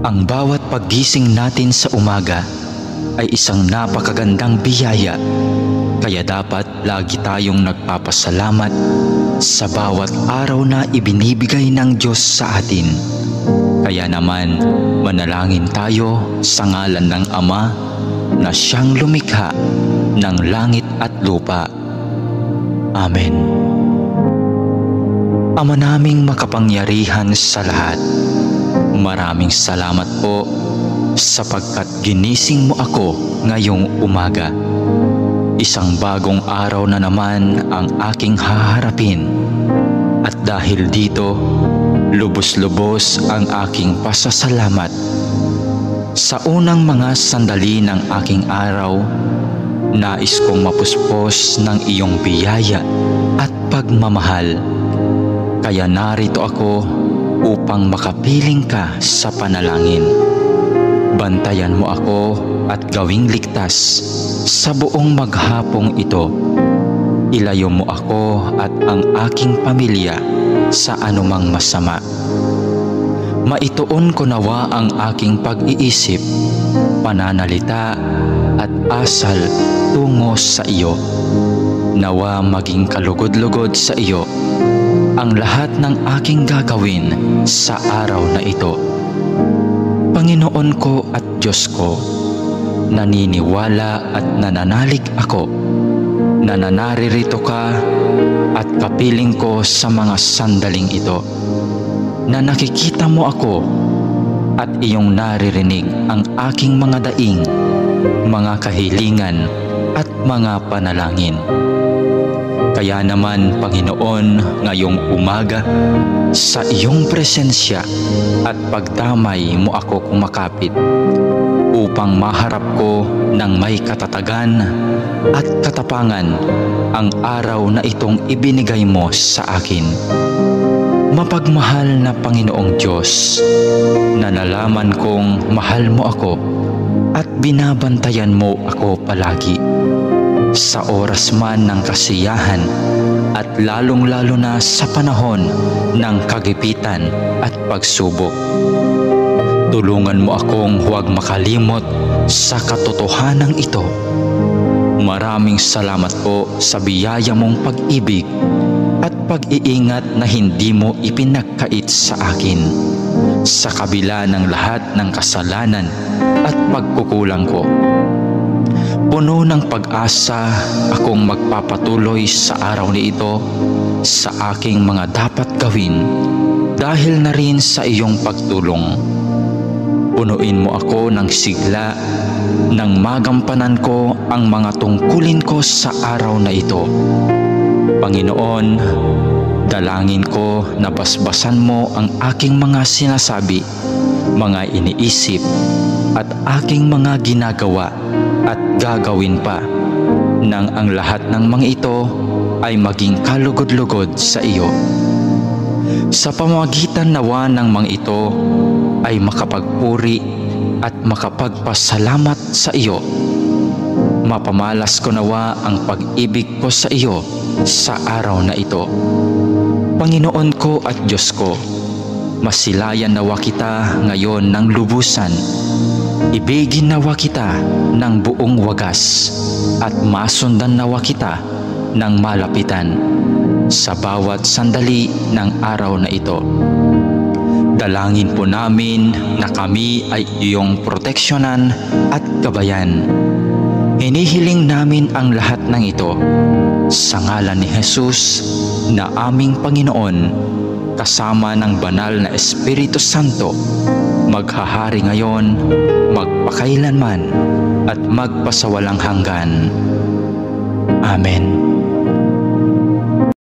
Ang bawat paggising natin sa umaga ay isang napakagandang biyaya, kaya dapat lagi tayong nagpapasalamat sa bawat araw na ibinibigay ng Diyos sa atin. Kaya naman, manalangin tayo sa ngalan ng Ama na siyang lumikha ng langit at lupa. Amen. Ama naming makapangyarihan sa lahat, maraming salamat po sapagkat ginising mo ako ngayong umaga. Isang bagong araw na naman ang aking haharapin. At dahil dito, lubos-lubos ang aking pasasalamat. Sa unang mga sandali ng aking araw, nais kong mapuspos ng iyong biyaya at pagmamahal. Kaya narito ako upang makapiling ka sa panalangin. Bantayan mo ako at gawing ligtas sa buong maghapong ito. Ilayo mo ako at ang aking pamilya sa anumang masama. Maituon ko nawa ang aking pag-iisip, pananalita at asal tungo sa iyo. Nawa maging kalugod-lugod sa iyo ang lahat ng aking gagawin sa araw na ito. Panginoon ko at Diyos ko, naniniwala at nananalig ako na naririto ka at kapiling ko sa mga sandaling ito, na nakikita mo ako at iyong naririnig ang aking mga daing, mga kahilingan at mga panalangin. Kaya naman, Panginoon, ngayong umaga, sa iyong presensya at pagdamay mo ako kumakapit upang maharap ko ng may katatagan at katapangan ang araw na itong ibinigay mo sa akin. Mapagmahal na Panginoong Diyos, na nalaman kong mahal mo ako at binabantayan mo ako palagi. Sa oras man ng kasiyahan at lalong-lalo na sa panahon ng kagipitan at pagsubok. Tulungan mo akong huwag makalimot sa katotohanan ito. Maraming salamat po sa biyaya mong pag-ibig at pag-iingat na hindi mo ipinagkait sa akin, sa kabila ng lahat ng kasalanan at pagkukulang ko. Puno ng pag-asa akong magpapatuloy sa araw na ito sa aking mga dapat gawin dahil na rin sa iyong pagtulong. Punuin mo ako ng sigla nang magampanan ko ang mga tungkulin ko sa araw na ito. Panginoon, dalangin ko na basbasan mo ang aking mga sinasabi, mga iniisip at aking mga ginagawa at gagawin pa, nang ang lahat ng mga ito ay maging kalugod-lugod sa iyo. Sa pamamagitan nawa ng mga ito ay makapagpuri at makapagpasalamat sa iyo. Mapamalas ko nawa ang pag-ibig ko sa iyo sa araw na ito. Panginoon ko at Diyos ko, masilayan nawa kita ngayon ng lubusan. Ibigin nawa kita ng buong wagas at masundan nawa kita ng malapitan sa bawat sandali ng araw na ito. Dalangin po namin na kami ay iyong proteksyonan at gabayan. Hinihiling namin ang lahat ng ito sa ngalan ni Jesus na aming Panginoon, kasama ng banal na Espiritu Santo, maghahari ngayon, magpakailanman at magpasawalang hanggan. Amen.